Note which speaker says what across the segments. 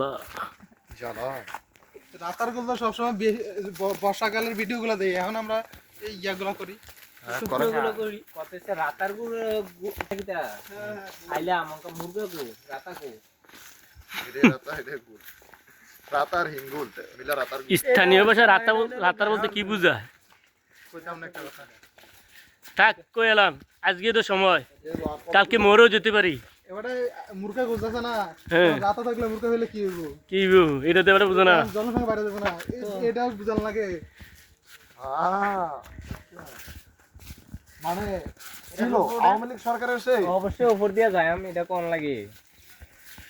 Speaker 1: জ্বালা
Speaker 2: জ্বালা রাতার গুলো সবসময় বর্ষাকালের ভিডিও গুলো দেই, এখন আমরা এই ইয়াগুলো করি,
Speaker 3: শুক্রগুলো করি কত রাতার গুলো আইলা আমাকে মুরগা গো রাতা গো
Speaker 2: রাতার হিঙ্গুল মিলা রাতার
Speaker 1: স্থানীয় ভাষা রাতার বলতে কি বুঝায়?
Speaker 2: কইতাম না একটা কথা।
Speaker 1: থাক কই এলাম, আজকে তো সময়, কালকে মরেও যেতে পারি।
Speaker 2: এবারে মুরগা গোছাছে না,
Speaker 1: হ্যাঁ।
Speaker 2: রাতা থাকলে মুরগা হইলে কি হইব?
Speaker 1: কি এটা তো এবারে বুঝো না।
Speaker 2: জনসংখ্যা বাড়ে যাবে না, এটাও বুঝান লাগে। মানে ছিল আওয়ামী লীগ সরকারের সেই
Speaker 3: অবশ্যই উপর দিয়ে যায়, আমি এটা কোন লাগে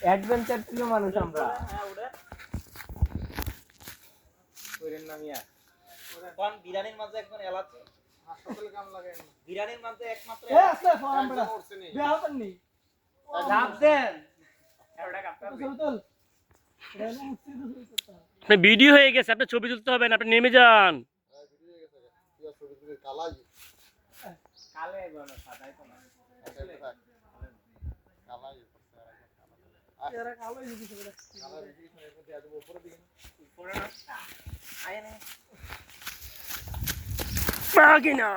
Speaker 3: অ্যাডভেঞ্চার ছিল মানুষ আমরা কইরেন না মিয়া কোন বিরানির মাঝে একজন এলাচি
Speaker 2: হাসপাতালে কাম লাগে
Speaker 3: বিরানির মাঝে একমাত্র
Speaker 2: এ আছে ফরাম বড়া বিয়া হতেন নি
Speaker 3: লাভ দেন এড়া কাপটা
Speaker 2: চল
Speaker 1: আপনি ভিডিও হয়ে গেছে, আপনি ছবি তুলতে হবে না, আপনি নেমে যান।
Speaker 3: কালে গনো সাদাই তো না
Speaker 2: এরা কালো ইজি করে কালো ইজি করে দেব উপরে দিন
Speaker 3: উপরে না আয়নে
Speaker 1: মাগিনা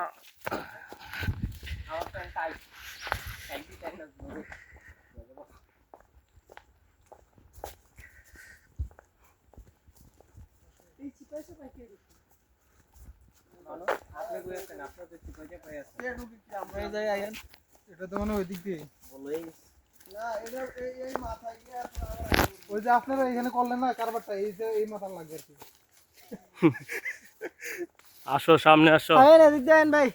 Speaker 3: আমার ফ্রেন্ড টাই একই টাইনা
Speaker 2: এই চিপাইছে নাকি
Speaker 3: মানো আপনি কইছেন আপনার তো চিপাইতে কই আছে
Speaker 2: কে ঢুকি কি আমরা যাই আইন, এটা তো মানে ওই দিক দিয়ে
Speaker 3: বলেই
Speaker 2: না, এটা এই মাথায় গিয়ে ওই যে আপনারা এখানে করলেন না কারবারটা, এই যে এই মাথা লাগবে আর কি।
Speaker 1: আসো সামনে আসো।
Speaker 2: আইন এদিক দিয়ে আইন ভাই।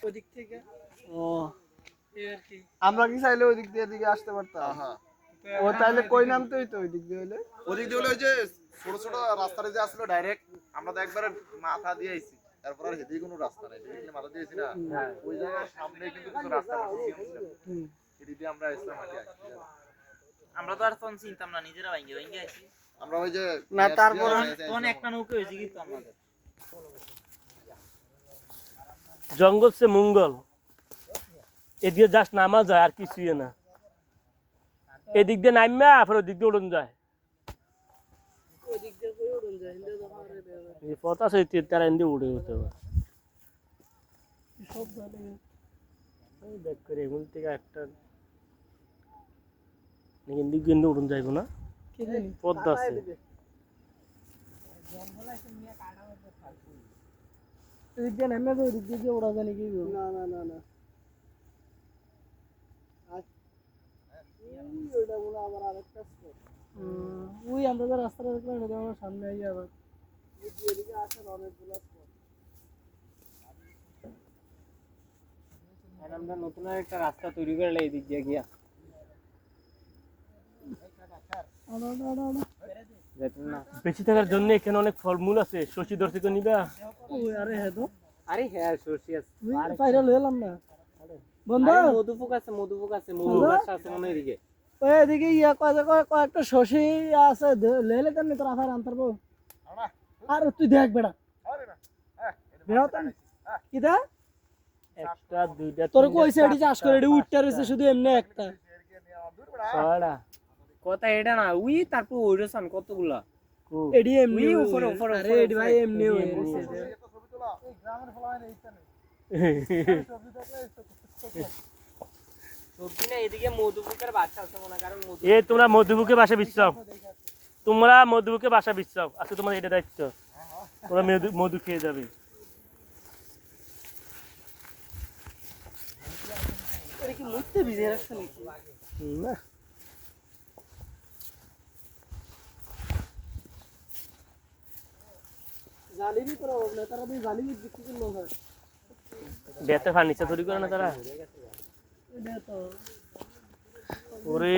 Speaker 2: ওদিক থেকে ও আমরা কি চাইলে ওই দিক দিয়ে এদিকে আসতে পারতাম? ও তাইলে কই নামতেই তো ওই দিক দিয়ে হইলে
Speaker 4: ওদিক দিয়ে হলো ওই যে ছোট ছোট রাস্তাটা যে আসলো ডাইরেক্ট, আমরা তো একবারে মাথা দিয়ে আইছি, তারপর আর হেদিকে কোনো রাস্তা নাই, দেখলে মাথা দিয়েছি না, ওই জায়গার সামনে কিন্তু কিছু রাস্তা আছে, এদিক দিয়ে আমরা আসলাম আগে।
Speaker 3: আমরা তো আর কোন চিন্তাম না, নিজেরা ভাঙ্গে ভাঙ্গে আইছি
Speaker 4: আমরা ওই যে
Speaker 2: না, তারপর
Speaker 3: কোন একটা নৌকা হইছে কিন্তু আমাদের
Speaker 1: জঙ্গল সে মঙ্গল, এদিকে জাস্ট নামা যায় আর কিছুই না। এদিক দিয়ে নামা আবার ওদিক দিয়ে উড়ন যায়, এই পথ আছে তারা এনে উড়ে হতে হবে। দেখ করে এগুন থেকে একটা এদিক দিয়ে উড়ন যাইব না, পদ্মা আছে।
Speaker 2: এদিক দিয়ে নামে তো ওদিক দিয়ে ওড়া যায় নাকি? না না না না, ওই আমরা যে রাস্তাটা দেখলাম এটা আমার সামনে আই আবার এদিকে আসেন অনেকগুলো স্পট।
Speaker 3: আর আমরা নতুন একটা রাস্তা তৈরি করলে এই দিক দিয়ে গিয়া যেতেন না।
Speaker 1: বেশি থাকার জন্য এখানে অনেক ফলমূল আছে, শশী দর্শক নিবা।
Speaker 2: আরে হ্যাঁ তো,
Speaker 3: আরে হ্যাঁ সরষে আছে
Speaker 2: পাইরা লইলাম না বন্ধু।
Speaker 3: মধুপুক আছে মধুপুক আছে মধু বাসা আছে মনে এদিকে
Speaker 2: ওই এদিকে ইয়া কয়েকটা শশী আছে, লেলে তেমনি তোর আফার আনতার বউ। আর তুই দেখ বেড়া বেড়াও তেন কি দা
Speaker 1: একটা দুইটা
Speaker 2: তোর কইছে এডি চাষ করে এডি উঠতে রইছে শুধু এমনি একটা
Speaker 1: ছড়া
Speaker 3: কথা এটা না উই তারপর ওইরসান কতগুলা
Speaker 2: এডি এমনি
Speaker 3: উই উপরে উপরে
Speaker 2: আরে এডি ভাই এমনি হয়ে রইছে। এই গ্রামের ফলায় এই স্থানে সবজি দেখলে
Speaker 3: সবজি না এদিকে মধুপুকের বাচ্চা আছে মনে কারণ
Speaker 1: এ তোমরা মধুবুকে বাসা বিচ্ছাও, তোমরা মধুবুকে বাসা বিচ্ছাও, আজকে তোমার এটা দায়িত্ব, তোমরা মধু খেয়ে যাবে।
Speaker 2: এটা কি মুত্তে ভিজে রাখছ নাকি?
Speaker 1: না
Speaker 2: জালিমি করা হবে না, তারা দিয়ে জালিমি বিক্রি করলো হয়।
Speaker 1: বেতে ফার্নিচার তৈরি করে না তারা।
Speaker 2: এটা তো
Speaker 1: ওরে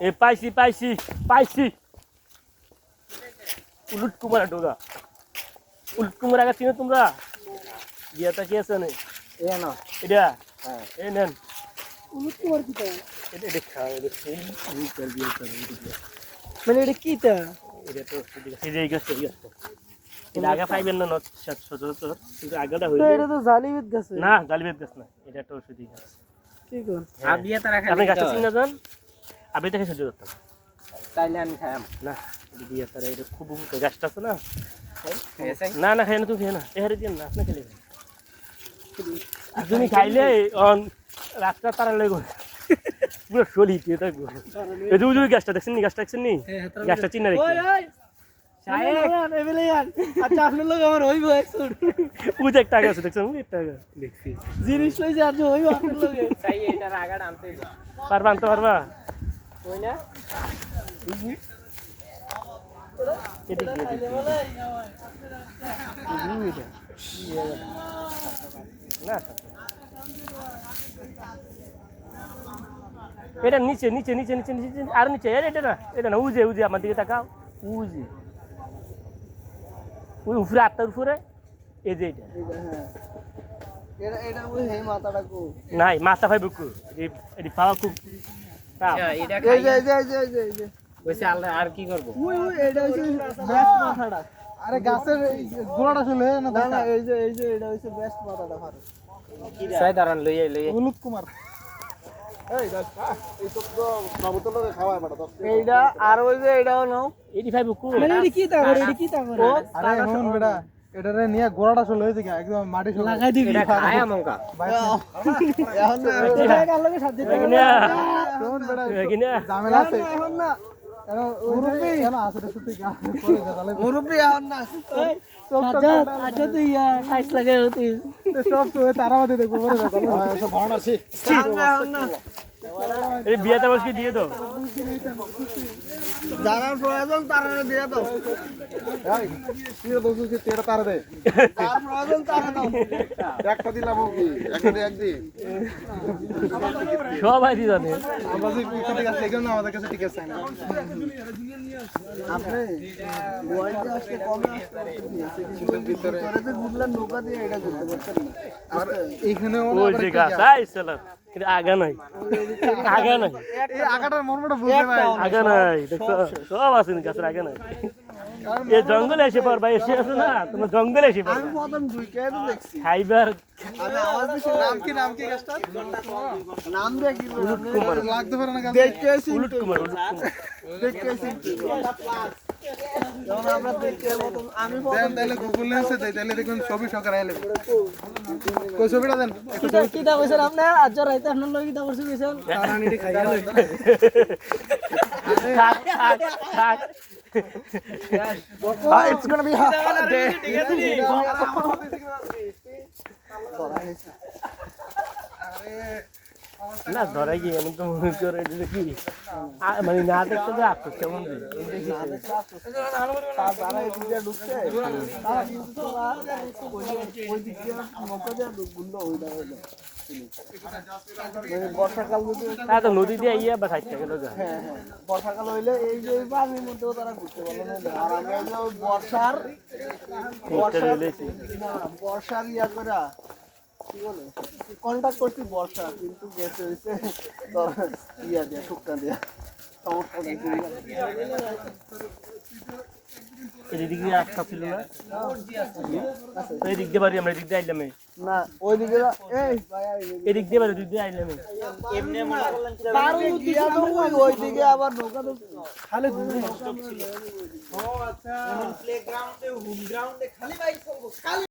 Speaker 1: এ পাইছি পাইছি পাইছি উলুট কুমার ঢোকা উলট কুমার আগে চিনো তোমরা বিয়াটা কি আছে না
Speaker 2: এ না
Speaker 1: এটা
Speaker 2: হ্যাঁ
Speaker 1: এই নেন
Speaker 2: উলুট কুমার কি তা
Speaker 1: এটা দেখা এটা সেই বিয়ে করে
Speaker 2: মানে এটা কি তা
Speaker 1: এটা তো এই যে গাছটা এই গাছটা এটা আগে পাইবেন না সচরাচর কিন্তু আগেটা হইল
Speaker 2: এটা তো জালিবিত গেছে
Speaker 1: না জালিবের গাছ না এটা একটা ওষুধি গাছ
Speaker 2: কি কোন
Speaker 3: আবিয়া তারা
Speaker 1: আপনি
Speaker 3: খালি
Speaker 1: গাছটা চিনা যান আপনি দেখে সহ্য করতাম
Speaker 3: তাইলে আমি খাইম
Speaker 1: না এটা বিয়ে তারা এটা খুব উপকার গাছটা আছে না
Speaker 3: খেয়েছে
Speaker 1: না না খাই না তুমি খেয়ে না এহারে দিন না আপনি খেলে তুমি খাইলে রাস্তা তারা লেগে পুরো শলি দিয়ে থাকবো এই যে উজুরি গাছটা দেখছেন নি গাছটা দেখছেন নি গাছটা চিনা রেখে
Speaker 2: আচ্ছা আপনার লোক আমার হইব একশোট
Speaker 1: উজ একটা টাকা আছে দেখছেন উজ একটা দেখছি
Speaker 2: জিনিস লইছে আর হইব আপনার লোকে
Speaker 3: তাই এটার আগাটা আনতে
Speaker 1: পারবা আনতে পারবা
Speaker 3: কই না
Speaker 1: এদিক দিয়ে এদিক দিয়ে। না এটা নিচে নিচে নিচে নিচে নিচে আর নিচে এটা না উজে উজে আমার দিকে তাকাও উজে ওই উপরে আটটার উপরে এই যে এটা
Speaker 2: এটা এটা ওই হে মাথাটা কো
Speaker 1: নাই মাথা ভাই বুকু এটি পাওয়া খুব টাফ।
Speaker 3: এটা
Speaker 2: এই যে
Speaker 3: খাই
Speaker 2: এই যে এই যে এই যে এই যে
Speaker 3: কইছে আল্লাহ আর কি করব
Speaker 2: ওই ওই এটা হইছে বেস্ট মাথাটা আরে গাছের গোড়াটা শুলে না না এই যে এটা হইছে বেস্ট মাথাটা ফারে
Speaker 3: সাই দাঁড়ান লইয়ে লইয়ে
Speaker 2: উলুট কুমার
Speaker 4: এই গাছ এই সব তো নবতল লোকে খাওয়ায় বেটা দশ
Speaker 2: এইটা আর ওই যে এটাও নাও
Speaker 1: 85 বুকু
Speaker 2: মানে এটা কি তা করে এটা কি তা করে
Speaker 5: আরে হুন বেটা এটারে নিয়ে গোড়াটা চলে হয়েছে কি একদম মাটি চলে
Speaker 2: লাগাই দিবি
Speaker 3: এটা খায় আমকা
Speaker 2: এখন এটা কালকে সাথে
Speaker 1: কিনা
Speaker 5: হুন বেটা
Speaker 1: কিনা
Speaker 5: ঝামেলা আছে
Speaker 2: এখন না
Speaker 5: কেন মুরব্বি কেন আছে তো তুই করে দে তাহলে
Speaker 2: মুরব্বি এখন না আচ্ছা তুই টাইস লাগাই হতিস
Speaker 5: সব তো তারা মধ্যে দেখবো করে দে তাহলে
Speaker 4: সব ভাড়া আছে
Speaker 2: এখন না
Speaker 1: এই বিয়াটা বসকে দিয়ে দাও
Speaker 2: যারা প্রয়োজন তারা দিয়ে দাও
Speaker 4: এই তুই দোষ কি তেরা তার দে
Speaker 2: যার প্রয়োজন তারা দাও
Speaker 4: একটা দিলাম কি একটা দিয়ে একদিন
Speaker 1: সবাই দিয়ে জানে
Speaker 5: আমরা যে ঠিক আছে এখানে আমাদের কাছে ঠিক আছে
Speaker 2: আপনি বয়সে আজকে কমে আসতে ভিতরে তো বুঝলেন নৌকা দিয়ে এটা করতে পারছেন না
Speaker 5: আর এইখানে
Speaker 1: ওই যে গাছ আই সালাম কিন্তু আগা নাই আগা নাই
Speaker 5: এই আগাটার মর্মটা বুঝতে পারি
Speaker 1: আগা নাই দেখছো সব আছে গাছের আগা নাই এই জঙ্গলে এসে পড়বা এসে আছে না তোমার জঙ্গলে এসে পড়বা
Speaker 2: আমি প্রথম দুই কে তো দেখছি
Speaker 1: খাইবার
Speaker 2: আমি আওয়াজ দিছি নাম কি গাছটা নাম দিয়ে কি
Speaker 1: কুমার
Speaker 5: লাগতে পারে না
Speaker 2: দেখতেছি
Speaker 1: উলুট কুমার উলুট কুমার
Speaker 2: দেখতেছি যখন আমরা দেখতে মতন আমি
Speaker 5: দেন তাহলে গুগল লেন্সে দেই তাহলে দেখুন ছবি সকার আইলে কই ছবিটা দেন
Speaker 2: কি তা কইছেন আপনি আজ রাইতে আপনার লগে কি তা করছেন কইছেন
Speaker 5: রানীটি খাই গেল
Speaker 1: থাক থাক থাক
Speaker 5: it's gonna be hot day
Speaker 1: না ধরা গিয়ে আমি তো মনে করে এটা কি মানে না দেখতে তো আসতো কেমন
Speaker 2: তারা এই দিকে ঢুকছে তারা কিন্তু ওই দিকে মতো দিয়ে গুন্ড হইলা হইলা মানে বর্ষাকাল যদি
Speaker 1: তা তো নদী দিয়ে ইয়ে বা সাইড থেকে যায়
Speaker 2: হ্যাঁ হ্যাঁ বর্ষাকাল হইলে এই যে পানির মধ্যেও তারা ঘুরতে পারলো না আর আমরা এই যে বর্ষার না বর্ষার ইয়া করে কি বলে কন্টাক্ট করছি বর্ষা কিন্তু গেছে হইছে তোর ইয়া দিয়া শুকনা দিয়া সমস্যা নাই
Speaker 1: এদিক দিয়ে আসতে ছিল না তো এদিক দিয়ে বাড়ি আমরা এদিক দিয়ে আইলাম
Speaker 2: না ওইদিকে এই
Speaker 1: এদিক দিয়ে বাড়ি এদিক দিয়ে আইলাম
Speaker 3: এমনি মনে করলেন
Speaker 2: ওইদিকে আবার নৌকা তো খালি
Speaker 3: প্লেগ্রাউন্ডে হোম গ্রাউন্ডে খালি বাইক চলবো খালি